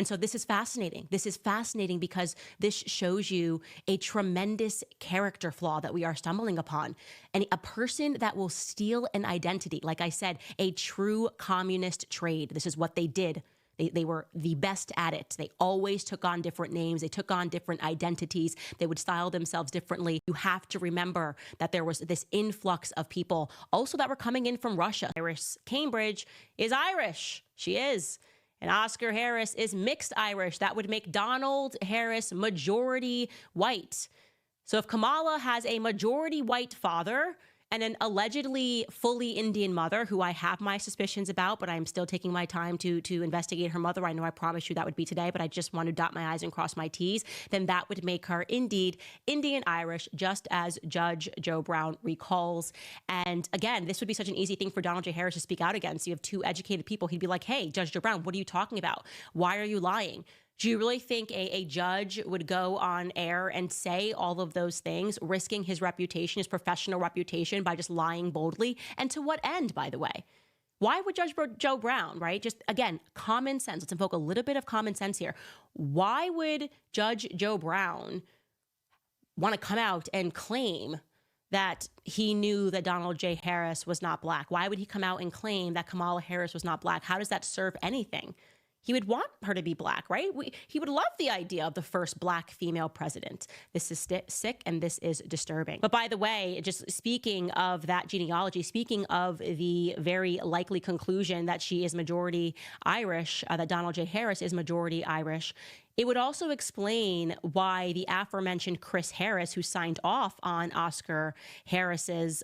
And so this is fascinating. This is fascinating because this shows you a tremendous character flaw that we are stumbling upon. And a person that will steal an identity, like I said, a true communist trade. This is what they did. They were the best at it. They always took on different names. They took on different identities. They would style themselves differently. You have to remember that there was this influx of people also that were coming in from Russia. Iris Cambridge is Irish. She is. And Oscar Harris is mixed Irish. That would make Donald Harris majority white. So if Kamala has a majority white father and an allegedly fully Indian mother, who I have my suspicions about, but I'm still taking my time to investigate her mother. I know I promised you that would be today, but I just want to dot my I's and cross my T's. Then that would make her indeed Indian Irish, just as Judge Joe Brown recalls. And again, this would be such an easy thing for Donald J. Harris to speak out against. So you have two educated people. He'd be like, hey, Judge Joe Brown, what are you talking about? Why are you lying? Do you really think a judge would go on air and say all of those things, risking his reputation, his professional reputation, by just lying boldly? And to what end, by the way? Why would Judge Joe Brown, right? Just, again, common sense. Let's invoke a little bit of common sense here. Why would Judge Joe Brown want to come out and claim that he knew that Donald J. Harris was not black? Why would he come out and claim that Kamala Harris was not black? How does that serve anything? He would want her to be black, right? He would love the idea of the first black female president. This is sick and this is disturbing. But by the way, just speaking of that genealogy, speaking of the very likely conclusion that she is majority Irish, that Donald J. Harris is majority Irish, it would also explain why the aforementioned Chris Harris, who signed off on Oscar Harris's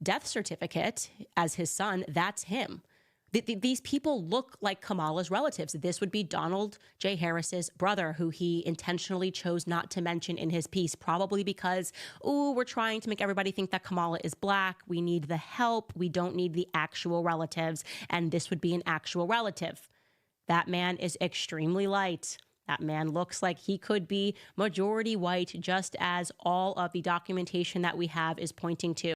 death certificate as his son, that's him. These people look like Kamala's relatives. This would be Donald J. Harris's brother, who he intentionally chose not to mention in his piece, probably because, oh, we're trying to make everybody think that Kamala is black. We need the help. We don't need the actual relatives. And this would be an actual relative. That man is extremely light. That man looks like he could be majority white, just as all of the documentation that we have is pointing to.